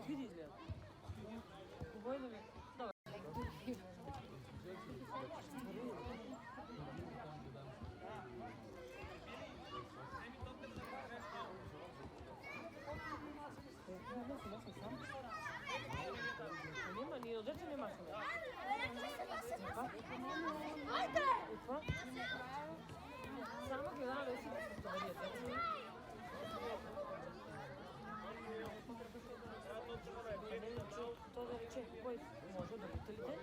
Vidi izgleda. Ubojno mi. Dobro. Nema, ni od djeca nema sam. Ajde! Samo gledala da si to vidjeti. To da reče koji može da utelite.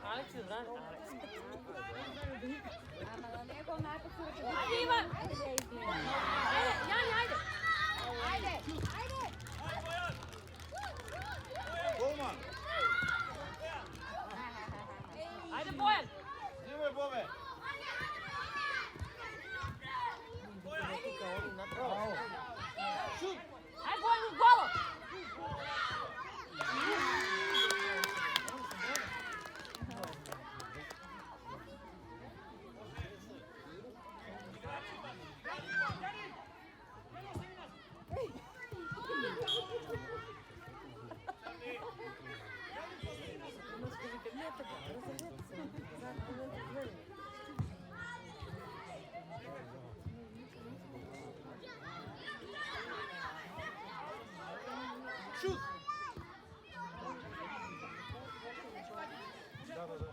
Alex je zran, Alex. Ajde, Ivan! Ajde, Jani, ajde! Ajde! Ajde! Boman! Ajde, Bojan! Nemoj, Bove! Šut! Ajde, Bojan, u golo! Šut! Da, da, da.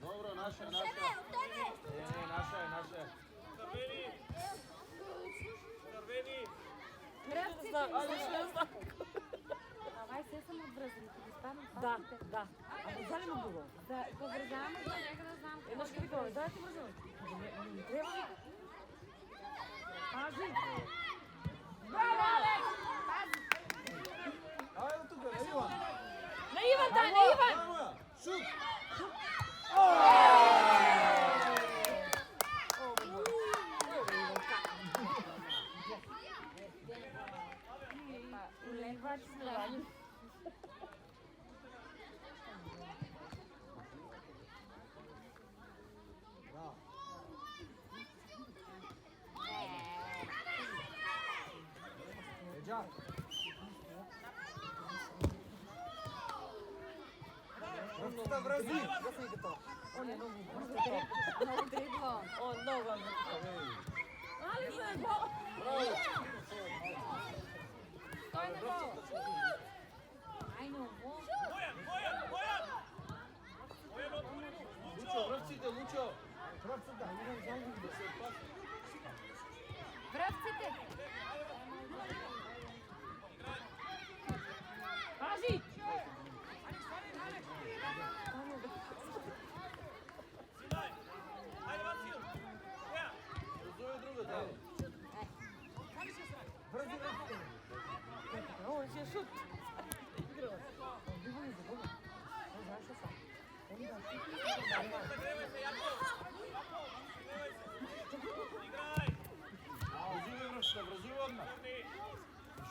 Dobro, naša je, naša. Ne, naša je, naša je. Crveni! Ali što je znam? Давай се само отвръзни, да ги станем Да, пасите. да. А взали му друго? Да повръзяваме, да нека да знам. Еднаш като викаме, дайте връзваме. Не трябва ли? Пази! Браво, Алекс! Пази! Ajde тук, на Иван! На Иван, дай, на Иван! Шут! Улеваш се. Еджа! Връзката връзи! Он е много Много дрибло. Он много Али се, гол! Браво! Стой на гол. Айно, гол. Лучо, връзците, Лучо! Връзцата! Връзците. Пази! Разуй друга, да. Връзи връзците! Он си е шут! Играва. Бива ли за Бога? Не знаеш ли сам? Он да шут. Разуй trčiš, da obrazuju odmah.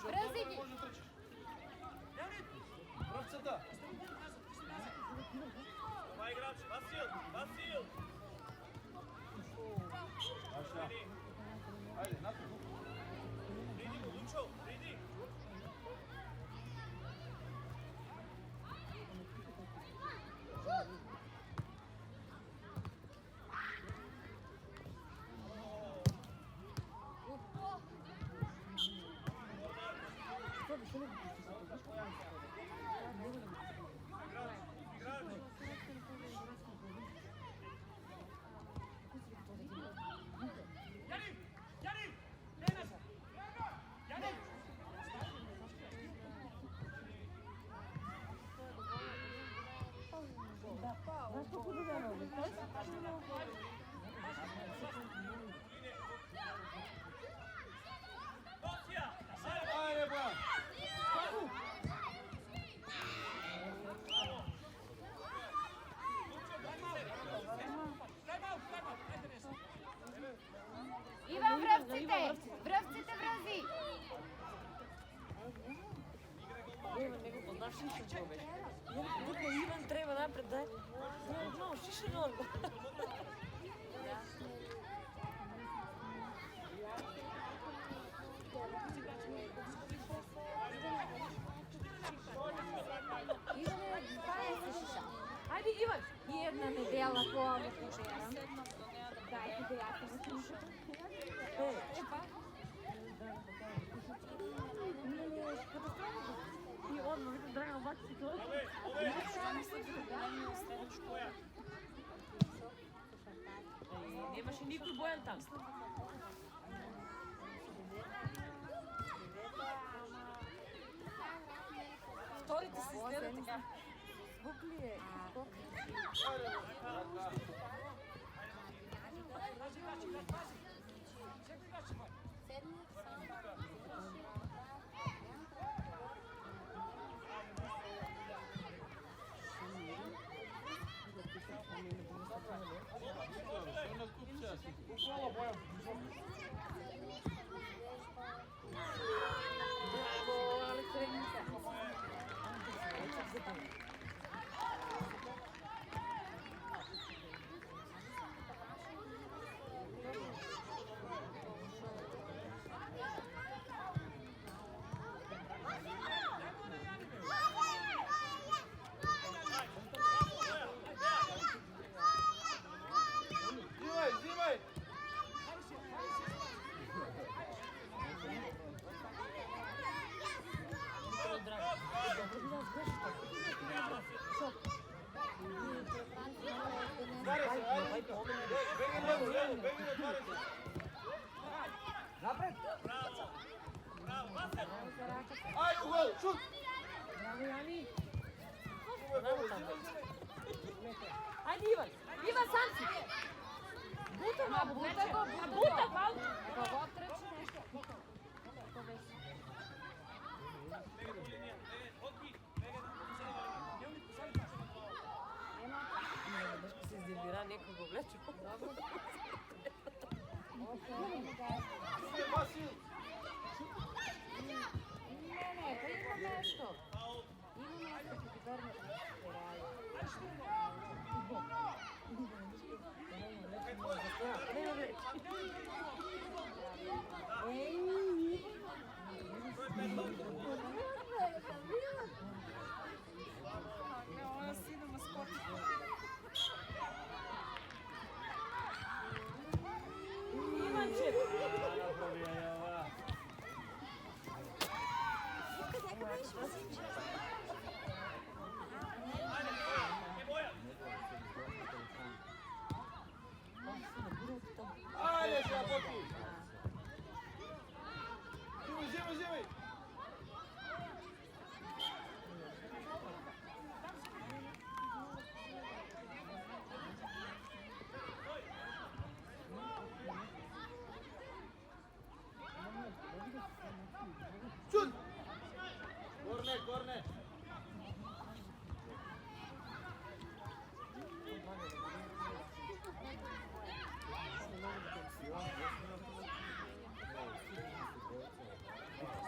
Brzi idi. Može trčiš. Pravcata. Ovaj igrač, Vasil, Vasil! Maša. Ajde, napred. Pridi mu, Lučo, pridi! Znaš kako da ne može? Ajde, Bojan. Ivan, vrapcite! Vrapcite, vrzi! Znaš šišan čovjek. Duplo Ivan treba napred, daj. No, šišan on. Ajde, Ivan! Jedna nedela po ovom kućerom. Dajte da ja te slušam. I odmah vidim Dragana baci to. Nemaš i Nikol Bojan tam. Storite se izgledati ga. Zvukli je. Ali krenica. Zimaj, zimaj. Stvari se, ajde. Begi levo, levo, begi na 20. Napred. Ajde, u gol, šut. Bravo, Jani. Levo, zimaj. Ajde, Ivan. Ivan, sam si. Buta ga, buta ga, buta ga. Kako god treći nešto. Dečko se izdirira, nekog obleče. Vasil. Ne, pa ima nešto. Ima nešto što ti dobro Ivanče! Ajde, šapoti. Zimaj, zimaj, zimaj.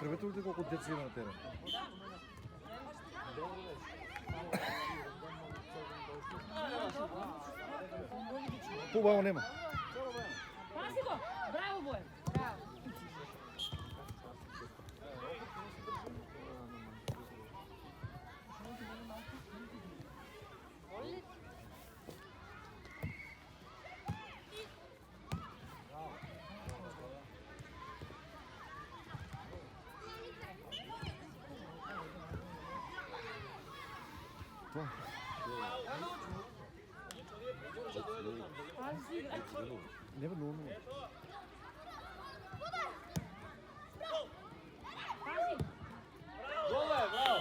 Приветувате колко деца има на терен. По-бавно нема. Пази го! Браво, Боjan! Браво. Never know. Пази! Gol je, bravo!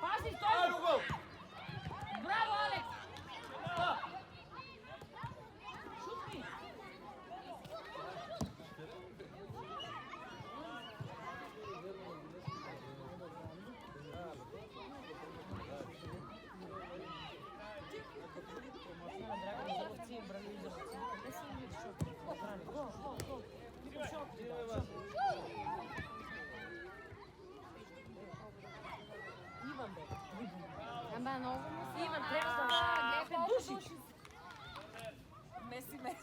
Пази, стой! Ajde u gol! Браво, Алекс! Шутни! Иван, бе. Ама много му се. Иван, трябва да Гледай се колко души. души. Меси. Взимай!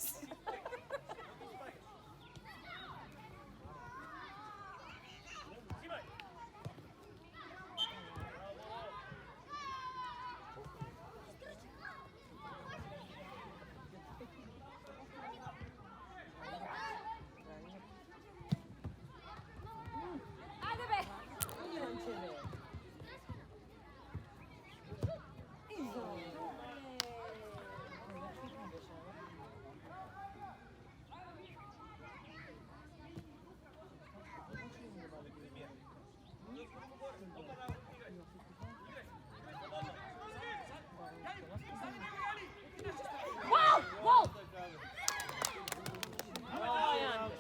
Айде бе! Иванче, бе. Гол! Гол! Боjan!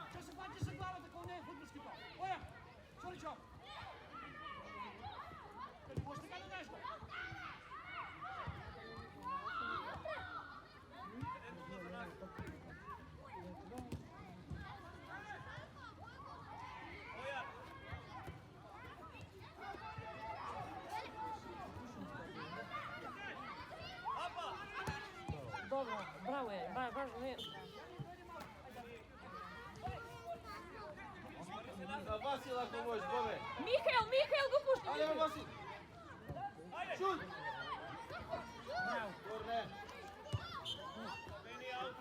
Ще се хвати за главата, ако не е футболски пал. Оя! Сори, чо! Къде можеш така да нещо? Dobro, bravo je, baš ne. Vasil ako možeš, Bove! Михаил го пушти! Ajde, Vasil! Šut! Bravo. Korner! Meni out!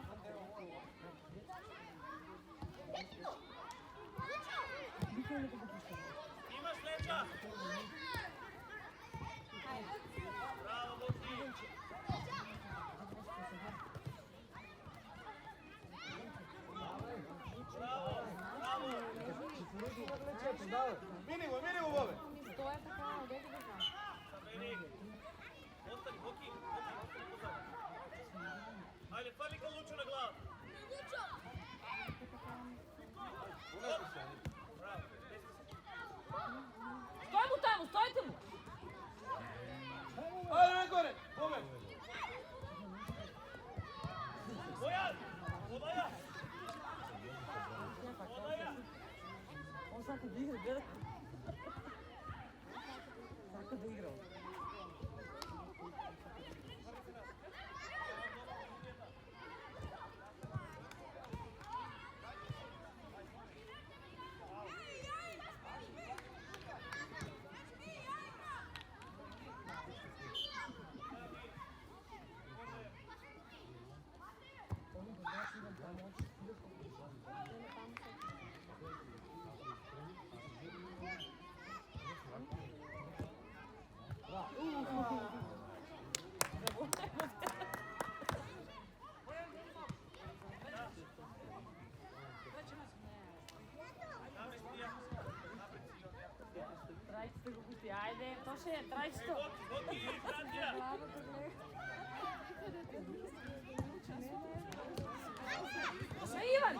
Imaš leđa! Bravo, Boki! Minimo, Bove! Стоя така, къде го знам? Meni! Ostani, Boki! Ostani pozad! Ajde, fali ga Lučo na glavu! Unesi se, Ani. Bravo! Sтой му tamo, stojte mu! Ajde, gore! Bove! Bojan! Odaja! Odaja! On svako da igra, gleda. Svako da igra. Hoki, ajde, to še je, traj sto. Hoki, Katja! Še Ivan!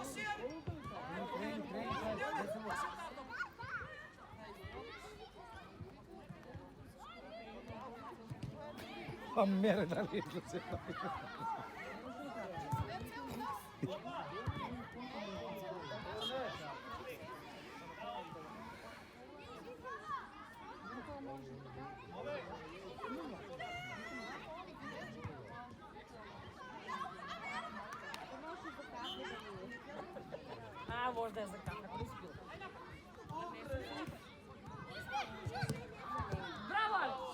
Pa mere da li je se A, možda je za kafe, nisi bilo. Bravo, Alex!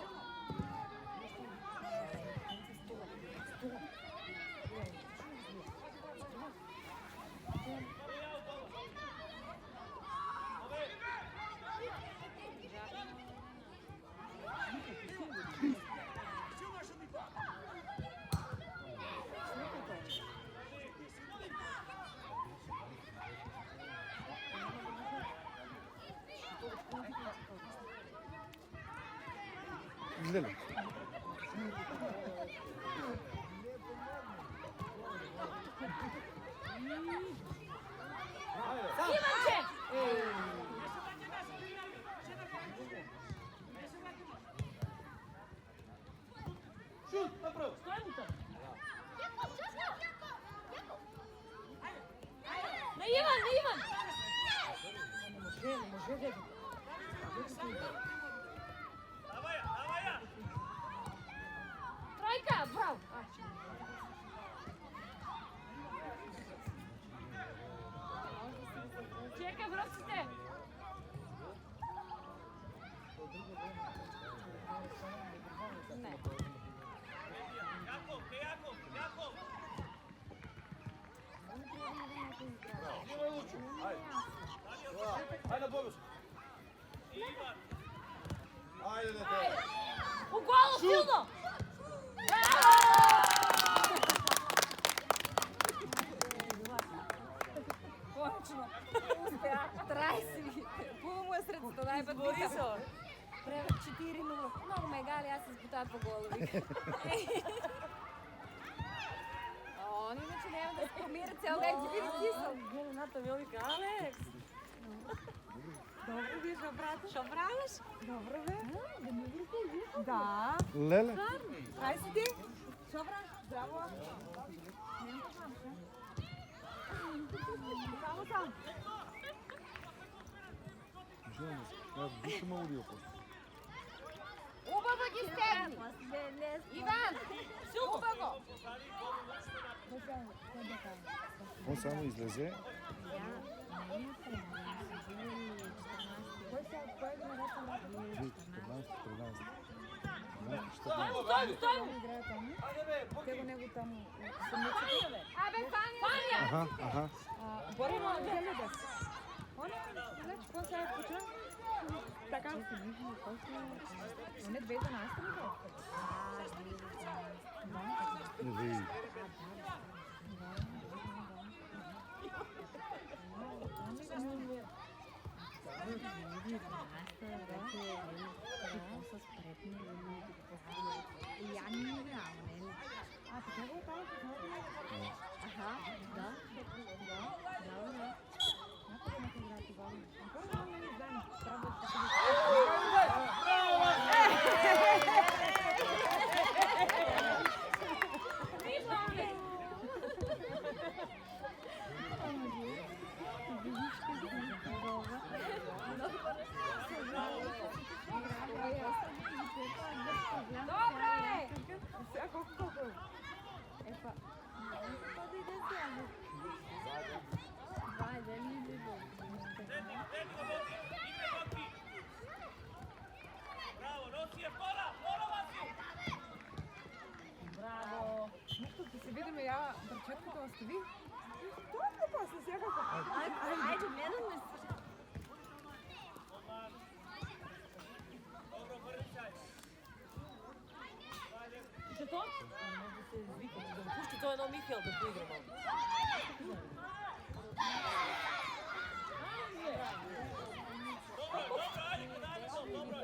Izgleda. Ivanče! Šut, napravo! Stojimo tamo. Na Ivan, na Ivan! Ne može. Davaja! Trojka, bravo! Čekaj, vrocite! Ne. Jakov! Imaj Luču, ajde. Ajde na bonusu. Ivan! Ajde, ne treba. U golu, silno! Konačno, uspea. Traj si. Puno mu je sredstvo, najpad Borisov. Prema 4-0. Mnogo me je gali, ja sam sputat po golovi. On inače nema da se pomira cijel vek će biti kisel. Gledaj na to velika, Aleks. Dobro bi šobralaš? Dobro be. Da mi vidite i da. Lele. Kaj si ti? Šobraš? Zdravo. Samo sam. Žena, ja bih se malo udio posle. Ubavo ги стегни! Иван! Убаво! On samo izleze. Абе, Фаня! Aha. Боримо на гледа. Значи, какво сега почва? Така. Не 2 за наставите. Ne vidi. Добре! Сега колко? Епа, какво да иде сега? Това е да ни иде Bravo, Rosije, pola Vasiju! Браво! Нищо, да се видим я бърчетката остави. Това е опасно, сега какво? Айде, гледаме се. Dobro, Brničaj! Че то? Може да се извика, да го пушки той едно Михаил да поигра малко. Dobro, ajde, dobro!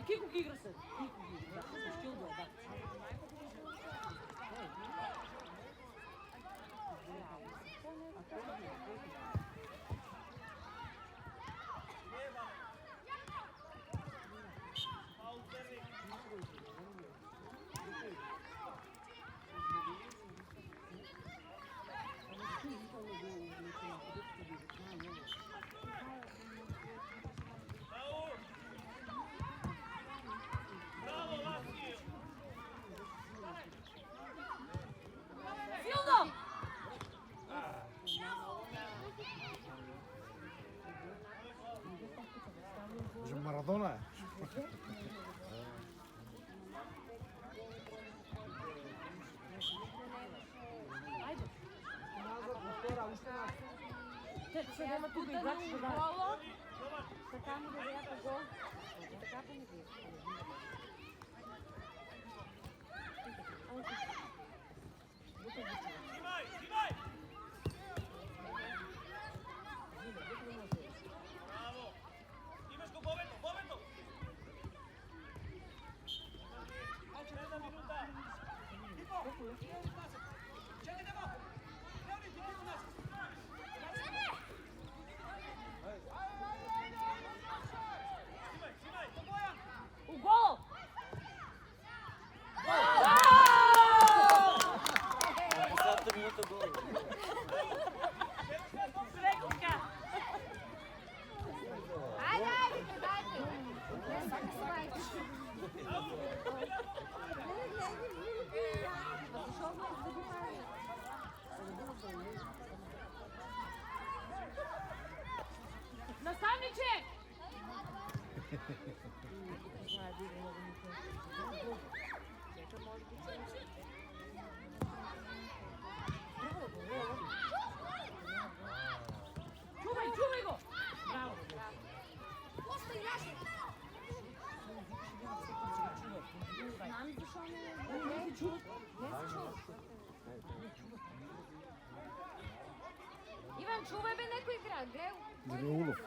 Кико ги игра се. Кико ги игра. Пустил го, да. Силно! Може Марадона е. Айде. Те ще няма тук играчи да дадат. Така му да вия по гол. Така па не вия. Снимай, снимай! Браво! Имаш го, Бобето, Бобето! Една минута! Чакайте малко! Леони, ти го нас! Снимай, снимай! Боян! У гол! Ajde, ajde, dajte. Ne, samo svajte. Защо го забивали? Наставниче! Чувай, чувай го! Браво! Знам защо не се чува. Иван, чувай бе, некой игра. Гледай. Данилов.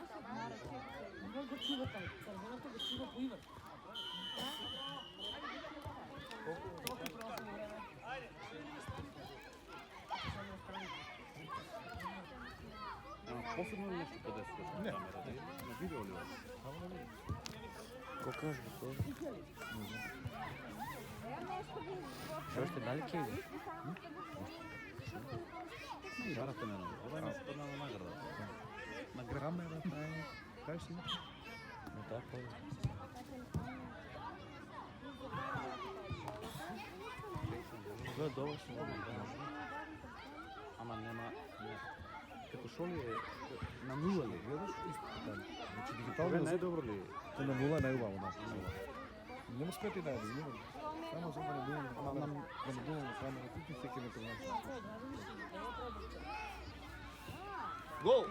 Иван го чува там. Сървената го чува по Иван. Posebno nešto kada se Ne. kamera, da ima na video li ovo? Ko kaže to? Što ste dali kevi? Жарате ме, ова е наспаднала награда. На камерата е. Кажеш си? No tako. Това е довършно, може. Ама нема... Като шо ли е на нула ли, гледаш? Исто така. Значи Това е дигитално най-добро ли? е на нула, най-убаво, да. Не му скъпи да е, няма. Само за да не думам на камерата и всеки не това. Гол!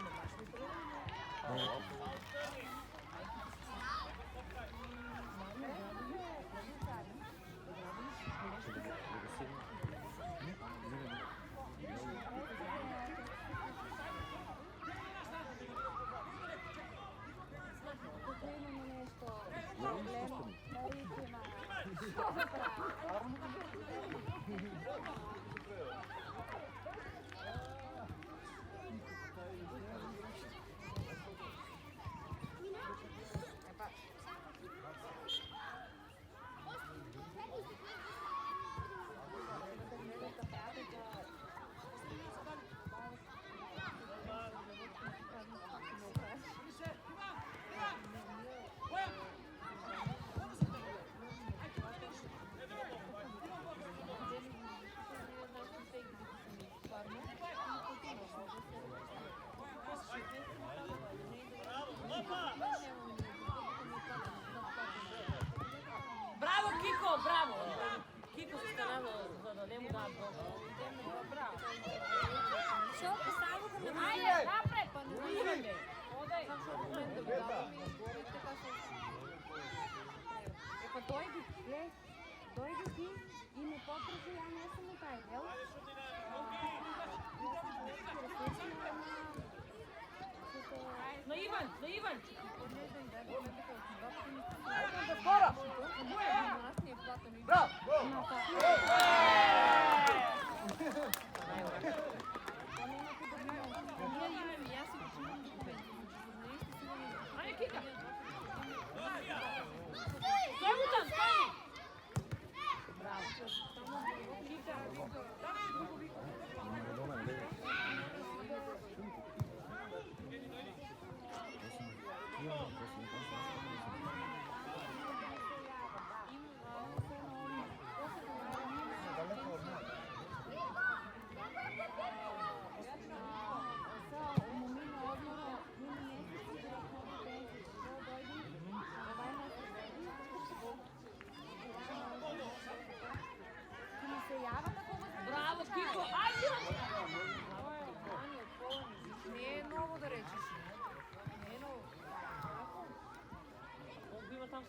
Тук имаме нещо проблема. Браво, Кико, браво! Кико се стара да не му дадат гол. Браво! Защото само да не Айде, напред, па не биваме! Одай! Епа дойди, гледай. Дойди ти и ме покажи, а не съм от Айдел. На Иван, на Иван! Скоро!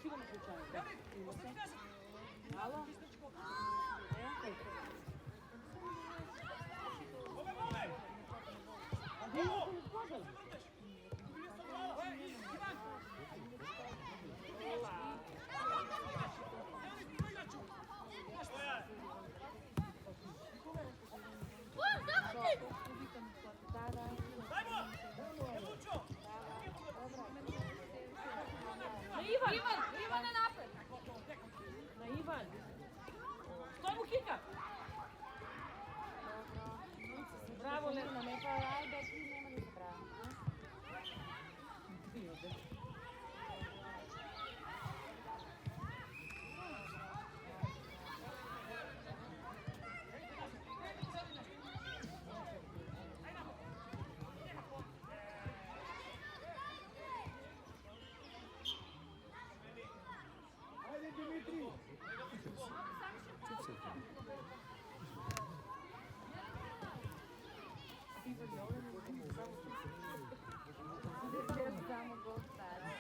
sigurno slučajno. Malo? Ivan je napred. Na Ivan. Stoj mu kika. Bravo, Lena. Ne pa ajde, ti nema da se bravo. Ajde, Dimitri! Samo gol stara.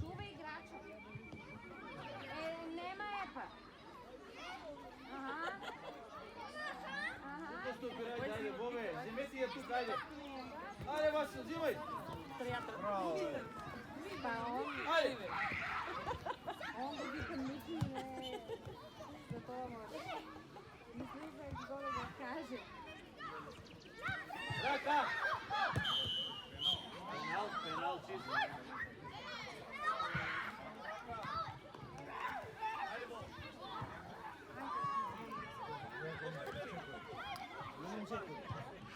Čuvaj igrača. Nema epa. Aha. Aha. Ajde, Bove, Dimeti je tu, ajde. Ajde, Vaso, uzimaj. Bravo! Pa Ajde. on ga bi mišljenje za to može. Mislim da je gole da kaže. Raka. Penal, čisto.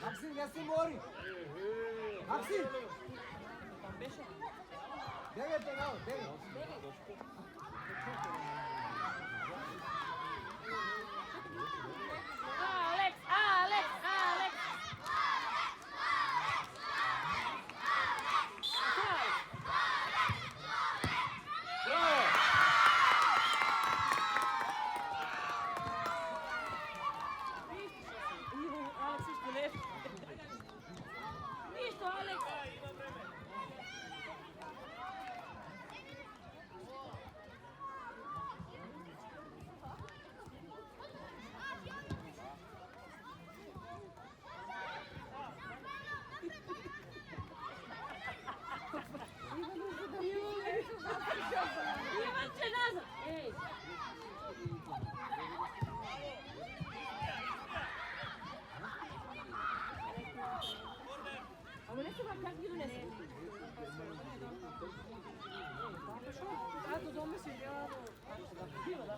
Максим, не се мори! Максим! Девет пенал, девет. Alex, Alex, Alex. Bravo. Алекс isto nešto. Ništa, Alex. Ivan će nazad. Ej. Ама не сега как ги донесе? До дома си била да.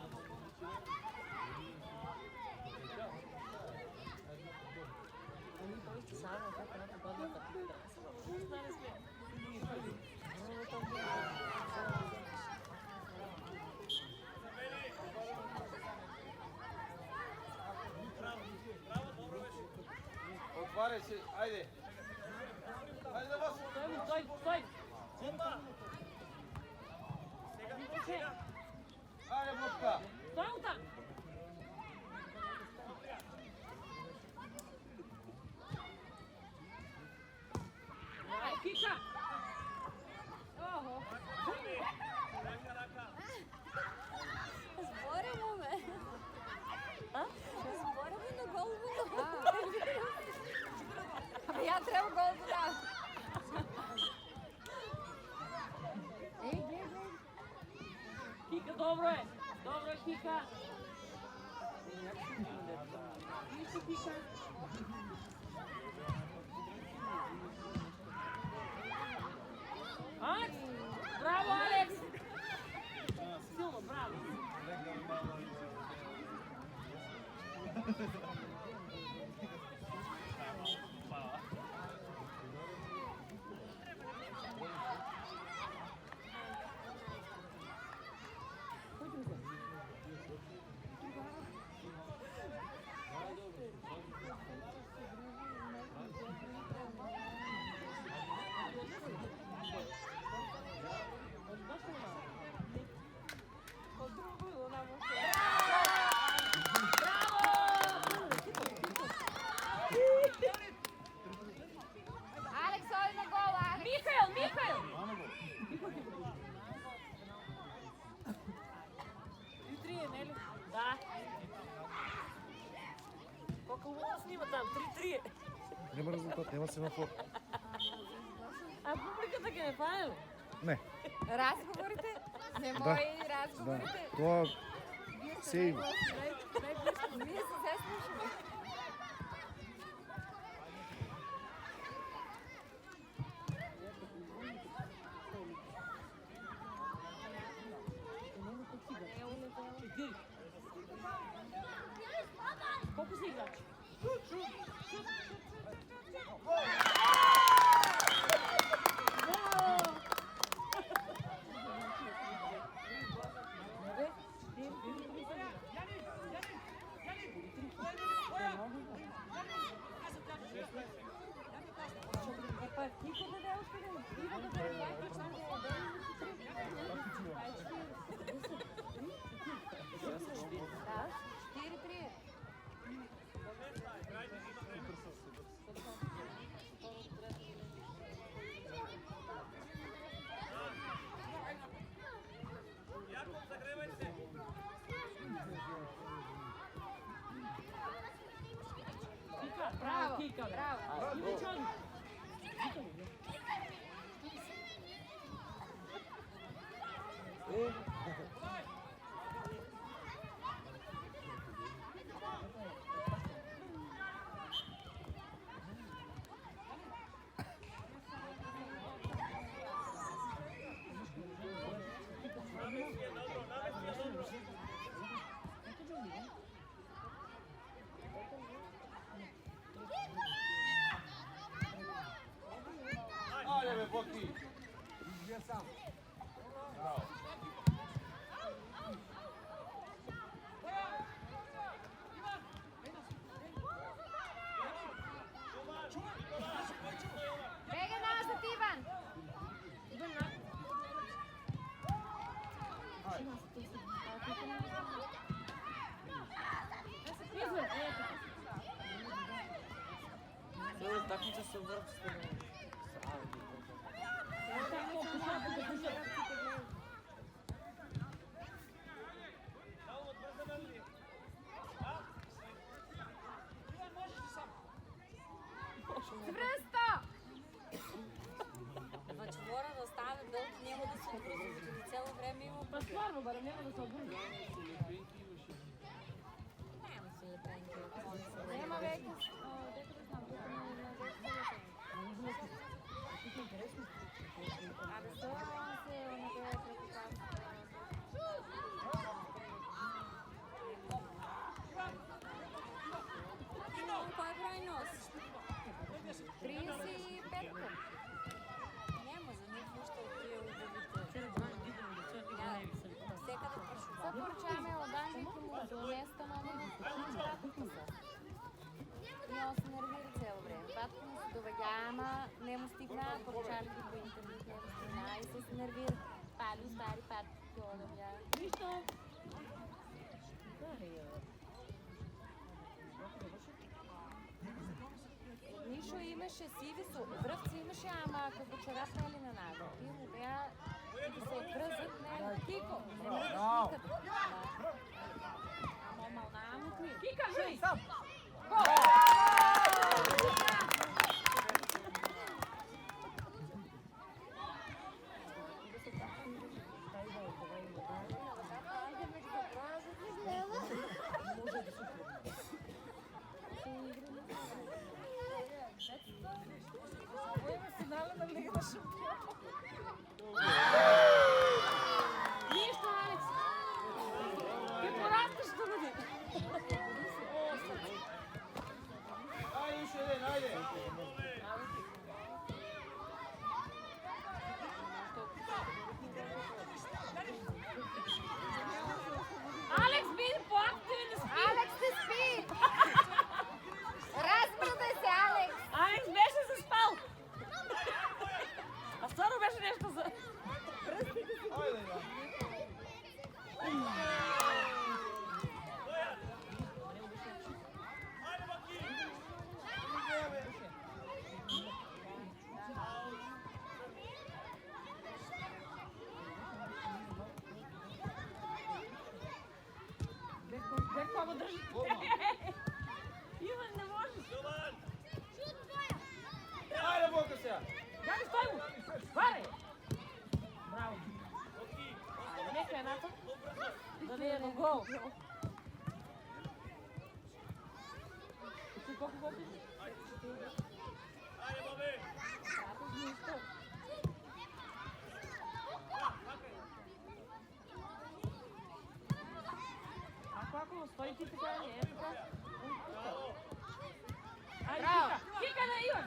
Otvaraj se, ajde. Ajde, Vaso. Sтой! Ajde, Botka. Sтой му там! Kika! Oho. Зборимо ме. Зборимо на голову. Я треба голову дам. Ej, gledaj. Kika, dobro je! Dobro je, Kika! Isto, Kika! Alex! Bravo, Alex! Silno, bravo! Няма резултат, няма семафор. А публиката ги не фане ли? Не, Разговорите? Не Да. мои да. разговорите? Това сейв. Ние се се слушаме. Колко са играчи? Да, 4-3. Jakub, zagrywaj się! Кика, браво, Кика, бе. Браво. Дивичан. Ale me Boki. Gdje sam? Bravo. Бега назад, Иван! Такните са върхски. Връсто! Значи мора да остане дълго, няма да се образува. Цяло време има Пастварно, барем, няма да се обърне. Няма се да правим. Няма веки. Дето да знам, дето не Абе, стой се на това кой брой носиш? 35-ка. Няма за никакво ще отива удовите. Всека да прошу. Са поручаваме оданжите му до места номер татата са. И он се нервира цяло време. Татата му се доведя, ама не му стигна, поручали ги по интернет, не му стигна и се нервира. Пали, стари пати, това да бя. Нищо. Нишо имаше сиви връвци имаше, ама като чорапнали на нага. И му бя да се отвръзат, не, Кико, не му да свикат. Ама мълна му кри. Кика, жи! Нищо, Алекс! Ти порастваш да бъде! Ajde, još jedan, ajde. Алекс, биде по-активен, спи! Алекс, ти спи! Разбрадай се, Алекс! Алекс беше се спал! Renato? Дали е на гол? Ти колко гол пише? Ajde, Bobi! Ако стои ти така, не е така. Bravo! Ajde, kika! Kika na Ivan!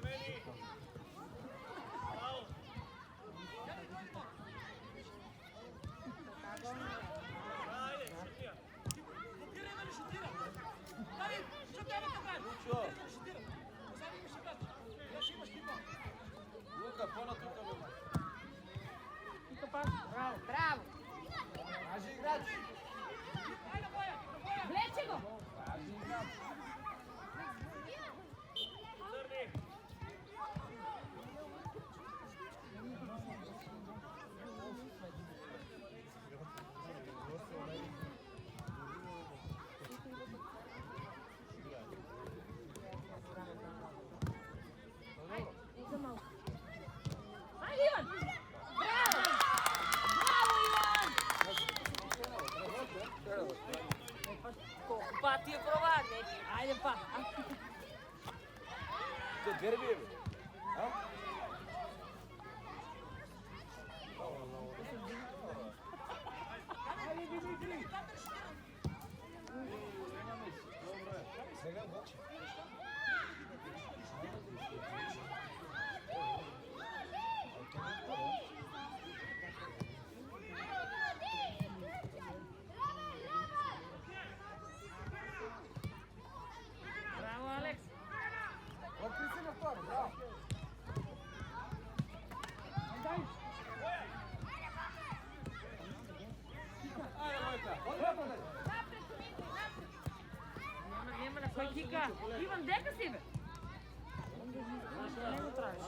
Meni! Bravo! Ajde, Silvija! Blokiraj da ne šutira. David, što treba da brani? Blokiraj da ne šutira. Sada imaš igrač. Još imaš tipa. Luka, pola tu tebe. Kika pas, bravo. Bravo. Traži igrač. Ajde, Bojan, Bojan. Vleči go! Traži igrač. Crni! Ajde, Ivan! Bravo! Bravo, Ivan! Pa ti je provadne. Ajde pa. To je derbi je. A? Ajde, Dimitri. Сега обаче. Bravo, Alex. Отписи на второ, браво. Ajde, Vojka. Odmah. Nema na koji kika. Ivan, deka si be? Ne mu tražiš.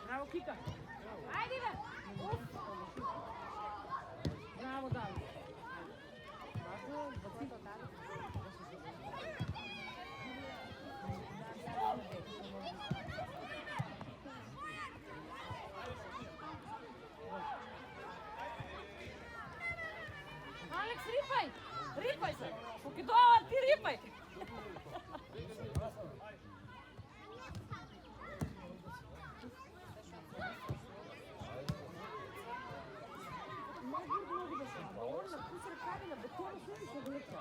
Bravo, kika. Ajde, Ivan. Bravo, David. Bravo, bacito, David. Alex, ripaj! Ripaj se! Pokidova, ti ripaj! Mogu da se on napusti rukave na betonu, sve mi se vleća.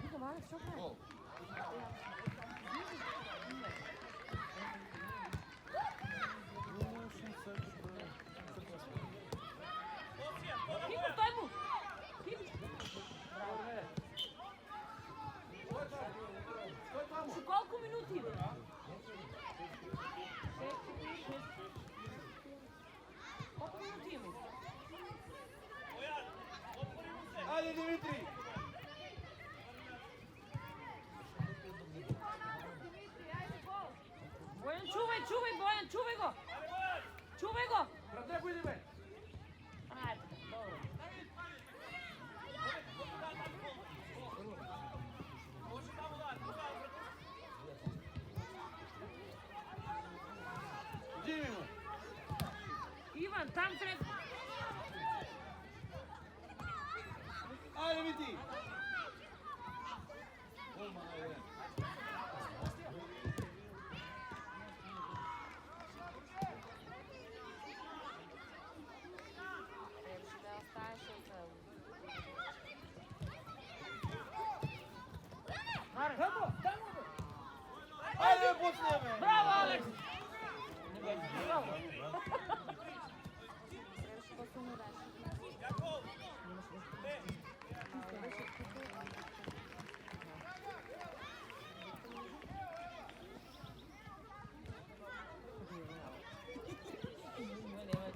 Vidim, Alex, što pravi? Kiko, staj mu! Su koliko minuti ide? Koliko minuti ima? Bojan! Otvori mu se! Ajde, Dimitri. Bojan, čuvaj, Bojan, čuvaj go! Ajde, Bojan! Čuvaj go! Preteguj ide me. Ajde, dobro. Može tamo dar, bravo! Živimo. Ivan, tam treba... Ajde, Miti. Trebаше да оставиш от Ajde, počnemo. Bravo, Alex! Bravo! Трябваше по-силно да. Jakov! Ne!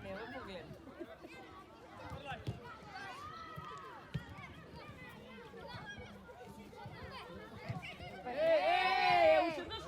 Nema pogled. Vrlaj! Ušednaš?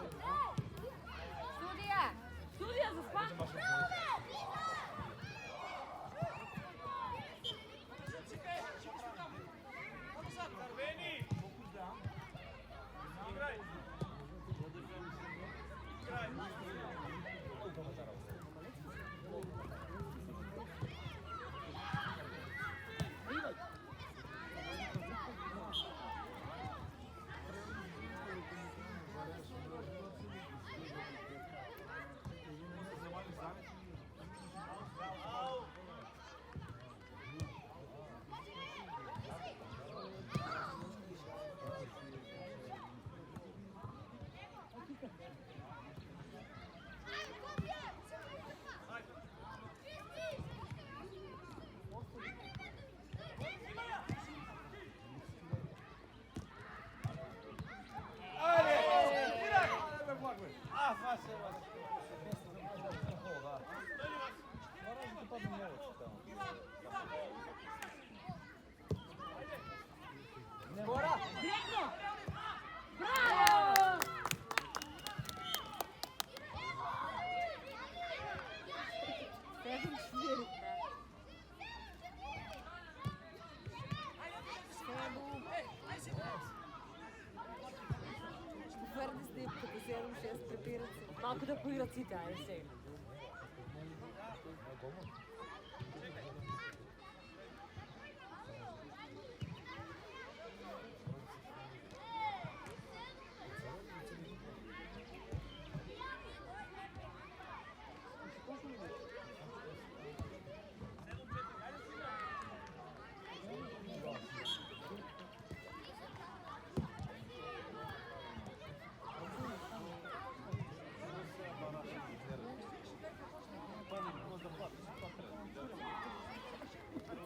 Тук да поиграт сите, айде сега.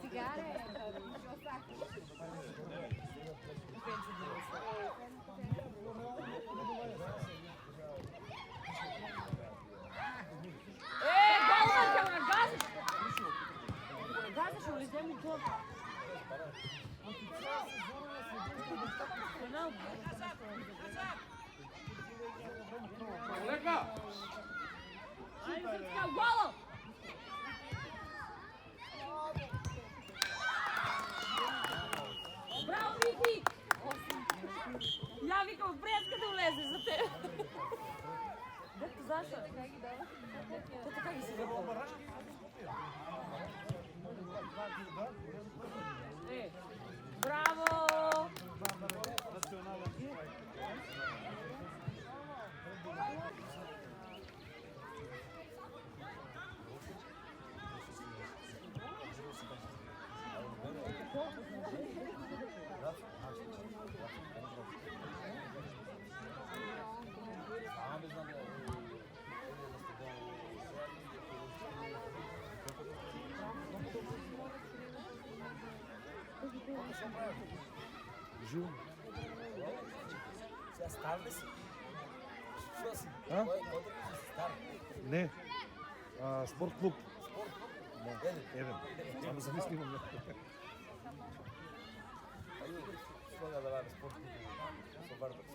Cigare? Голман, ќе го нагазиш! Нагазиш, ли вземи това? Айде, сега, гола! Браво, Вики! Я викам, преска да влезе за теб. Дето защо? Те така ги си запълва. Браво! Живо. Сега стар ли си? Що си? А? Кой да си стар? Не. Спорт клуб. Спорт клуб? Да. Еден. Само за мисли имам. Aju, što da radi sport klub? Со Вардар.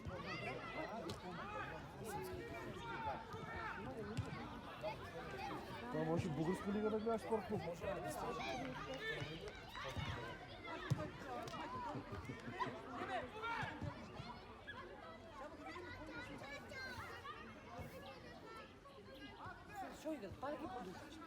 Това може и българска лига да гледаш спорт клуб. Що играт? Пак ги подушиш.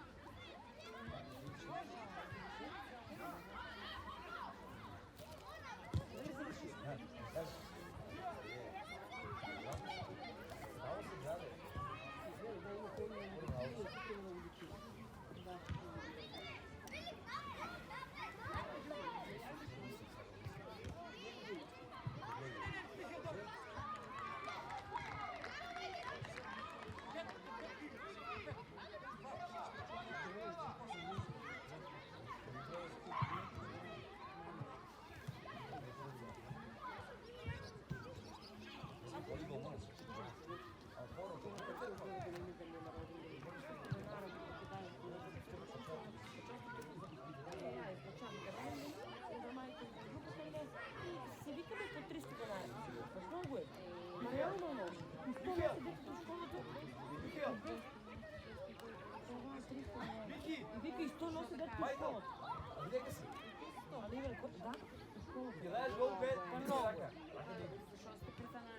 Се викаме по 300 канали. Много е. Ма реално много. И 100 месеца дето в школата. Вика и 100 носи дето в школата. А где си? А да има ли да? В школата. Кидаеш гол 5 Много. сака.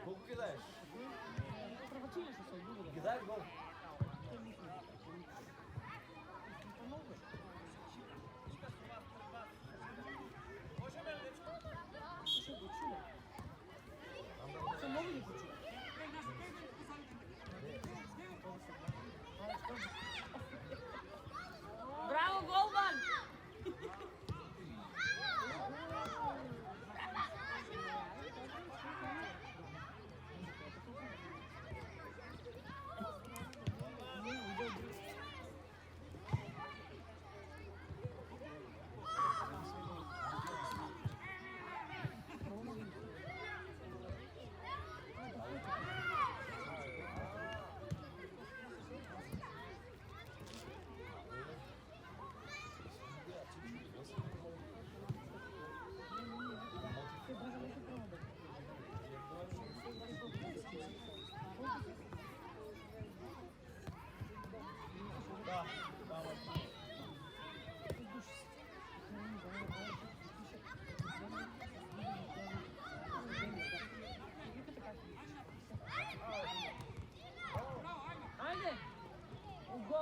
Колко кидаеш? Правачина ще се отбуде. Кидаеш гол. Ще го чуля. Ще мога ли го чуля? Браво, голман!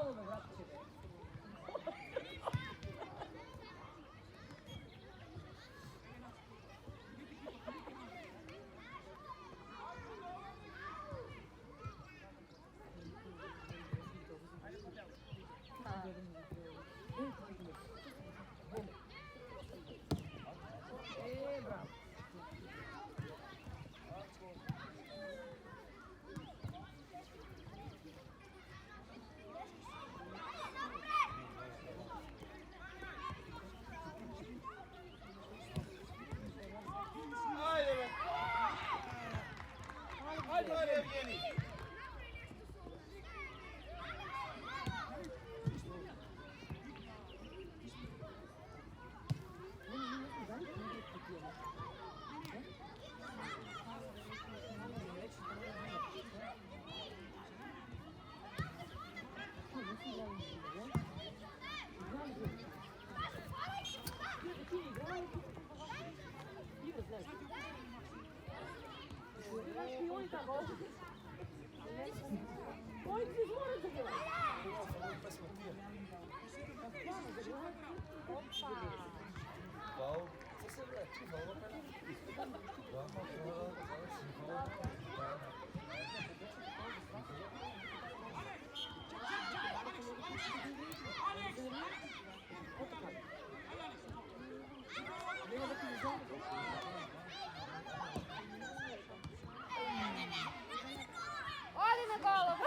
Голубе, братче. Браво. Ajde, bе. Ajde, Evgeni. Оди на голову!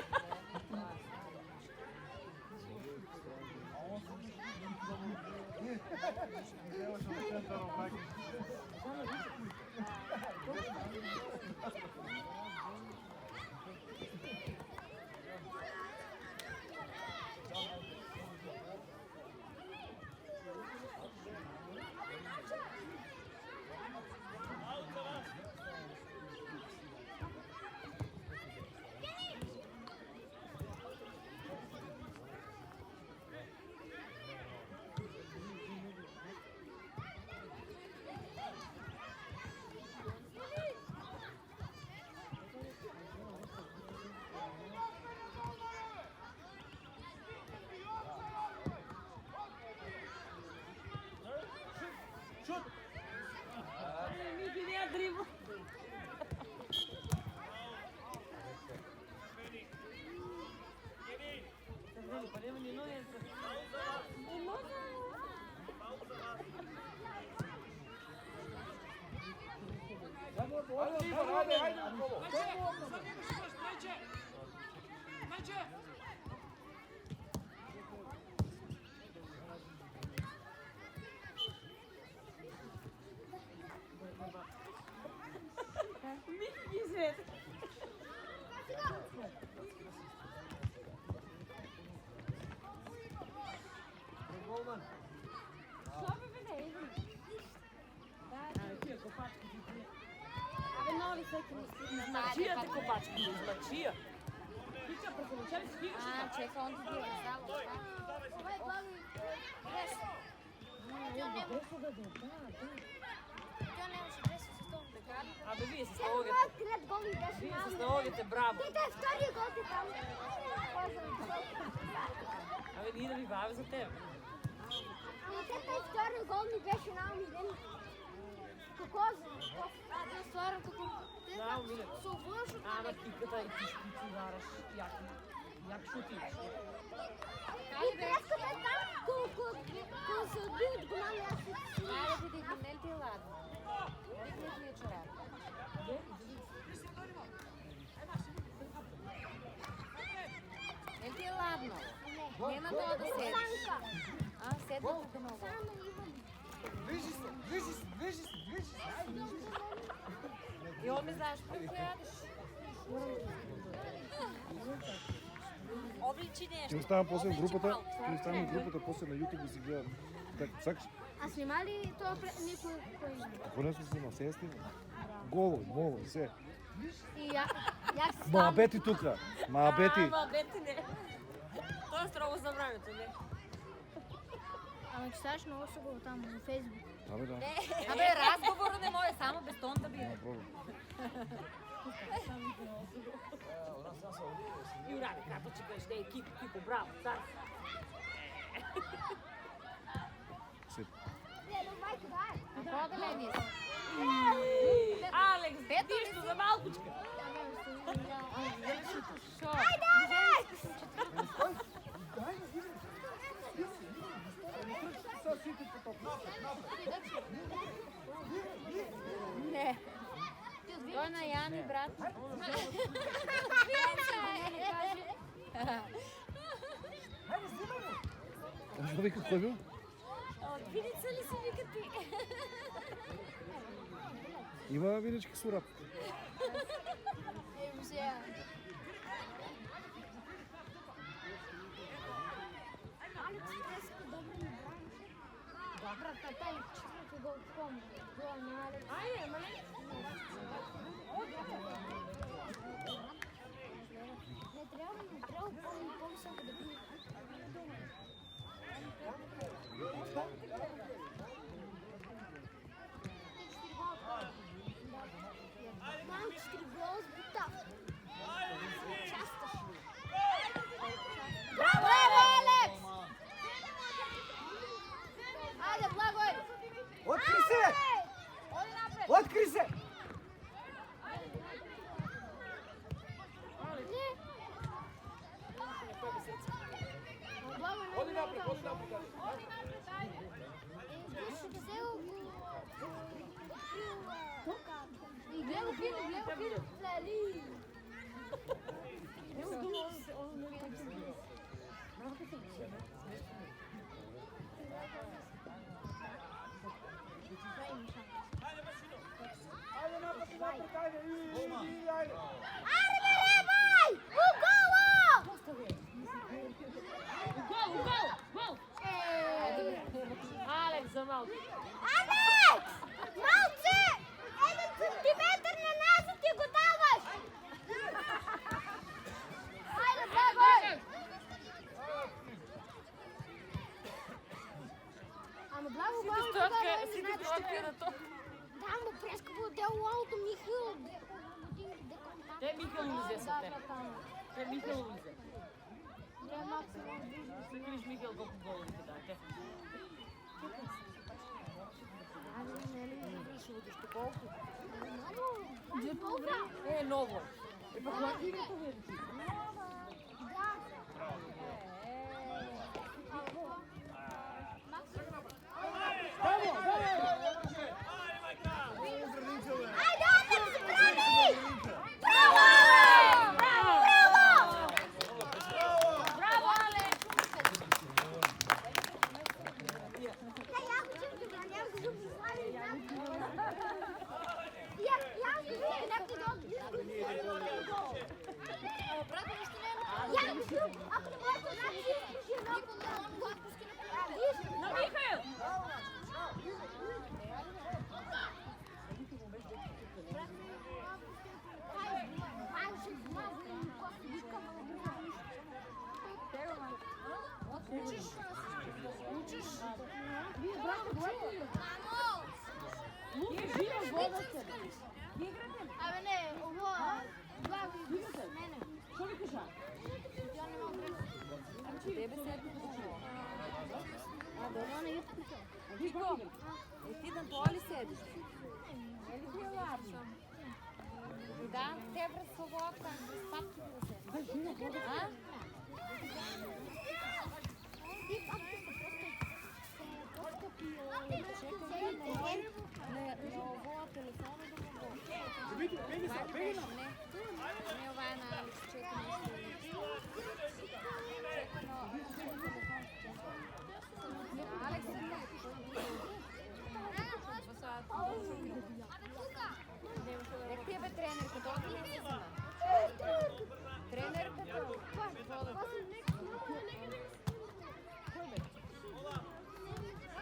Мики не я дрибл. Pa nema ni noge. Miki izved. Тия копачки ти ти. Абе, нови всеки ми си. Измачия те копачки, измачия. Тича, преколоча ли спигаш? А, чека, он ти ги е раздавал. Това е глави. Дреса. Тя нямаше дреса с това. Така ли? Абе, вие с налогите. Вие с налогите, браво. Втория гол е там. Абе, ние да ви бавим за теб. Ама те втория гол ми беше най-милен. Какво за? Да, стvarам како... Да, умиле. Со външно. Ама пиката и ти шпици удараш. Як шутиш. И треската е там, колко се отби от голям аз си. Айде да дигнем, не ли ти е ладно? Дигнеш ли е чорап? Не ли ти е ладно? Нема много да седиш. А, седна тук много. И он ми знаеш, колко ядеш. Обличи нещо. Ще оставам после в групата, после на YouTube да си гледам. Так, сакаш? А снима ли това никой? Какво не снима? Сега снима. Голо, моло, все. И як се Ма бети тука. Ма бети. Ама, бети не. Това е строго за времето, не? Ама читаш много са го там на Фейсбук. Абе да. Абе, разговора не може, само без тон да биде. Пробвай. I uradi, kako će kažeš, dej, Kiko, bravo, sad. Pogledaj. Aleks, ništa za malkučka. Ne. To je na Jani, brat. Možda vika ko je bio? Vidica li si vika ti? Ima vinički surap. Dobra, taj četvrti gol kom. Ajde, ma ne. Ne treba pomisati da bi... Mam 4 gola zbuta. Častaš. Bravo, Aleks! Ajde, Blagoj! Otkri se! Odi napred! Otkri se! Ne! Blagoj, Odi napred, odi napred. I gleda film, Lali! Ajde napred, ajde! Ajde! Ajde, nemoj! U golu! U gol! Aleks za malku. Aleks! Malce! Jedan centimetar na nazad ti go davaš! Ajde, Blagoj! Ама Благо, Благо, Си ти отвира то. да, ама прескъпо делото Михаил. Те Михаил узе са те. Те Михаил узе. Трябва максимум движим. Се видиш Михаил колко голови ти даде. Е, ново. Е, па кога ти го видиш? Да. Ajde, opet se brani! Bravo! Bravo! Браво, Алек! Hey, ja moet je het doen. Ja, we doen het slaan. Ja, we doen het. Dat is ook. Bravo, is het niet? Ja, we doen het. Ако не можеш да направиш, ще направим отпуски на На Михаил! Nije živo voda se. Абе не, ово, Благо излиза с мене. Що ви кажа? Я не мога да Тебе се е почувала. това не е включено. Дико, ти на това ли седиш? Е ли ти е лапша? Да, те през свободата, без папки да седиш. А? И папки са просто по-скъпи. Не, ово телефона да го го. Не, това е на Алекс, чека нещо. Чека на Алекс, Нека ти е бе тренерка, толкова не се знае. Тренерката.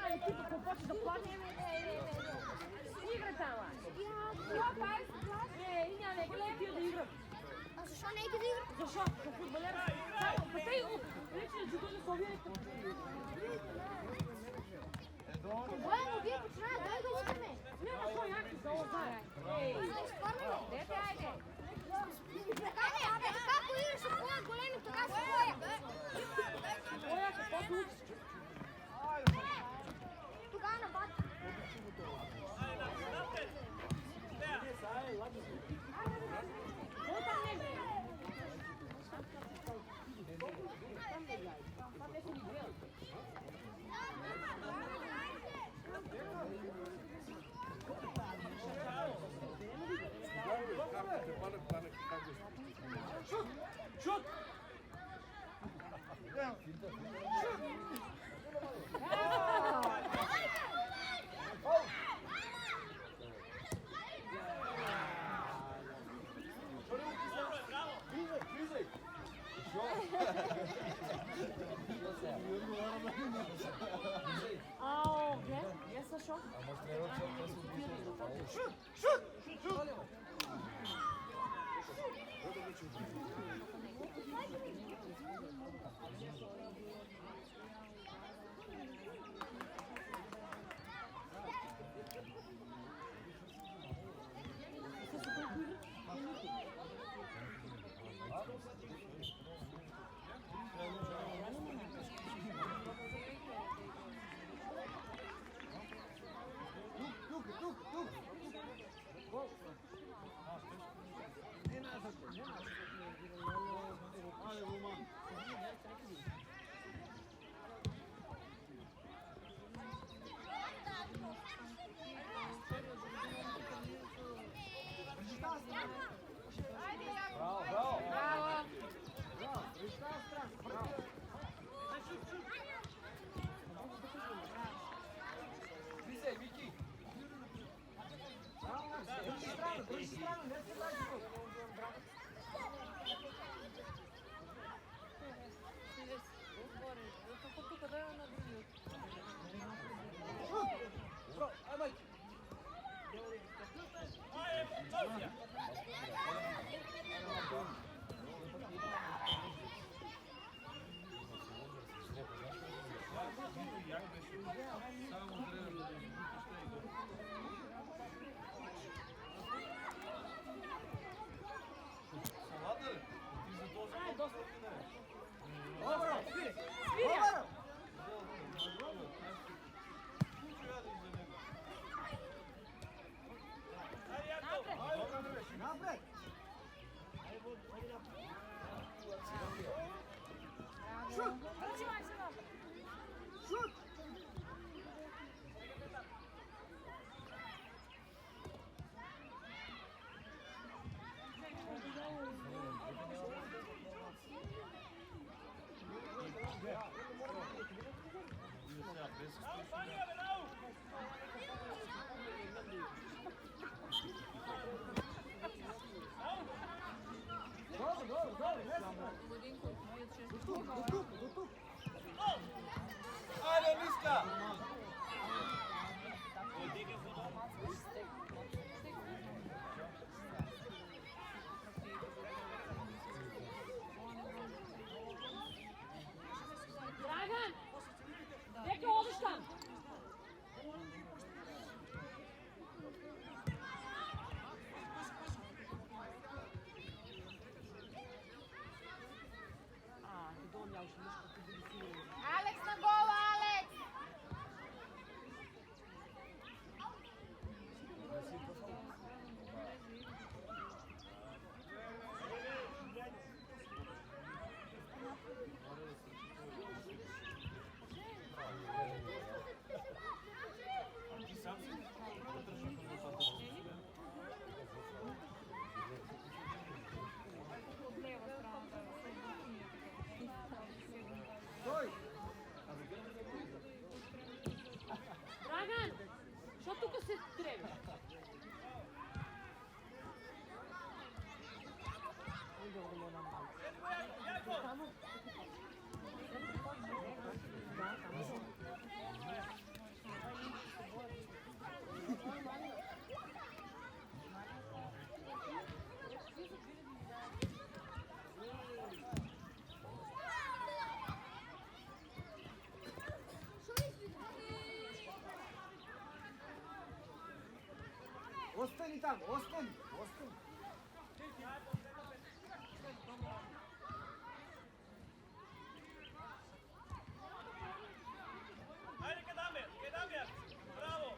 Ай, ти какво почва да плаче? Игра тама. Е, няма не гледай ти да игра. А защо не иде да игра? Защо? За футболера. Само, па тъй, личният джуdo на Словията. Воено, вие починава, дай да учиме. Няма кой яки, долу знае. Ей, Спорваме. Дете, айде. Šut! Ao, gdje? Gdje sa šok? Napred! Šut! Ajde, Miška! Dragan! Neka odiš tam! Алекс на гола, Алекс! Sтой! Dragan! Što тук се треби? Ostani tamo, ostani, ostani. Ajde, Kadamir! Bravo!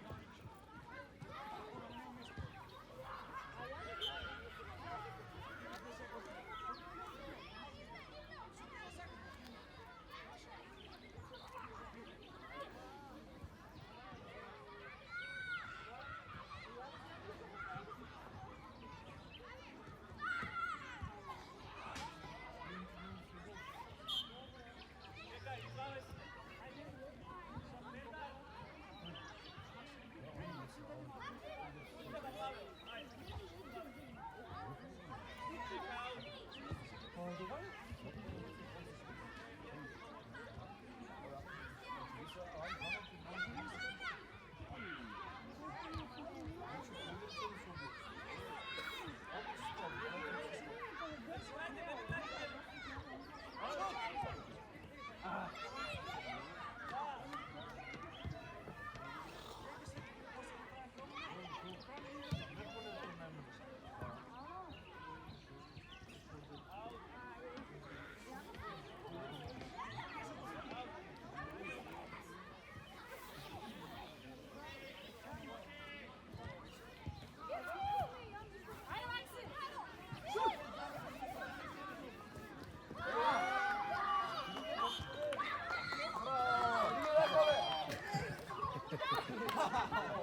Браво!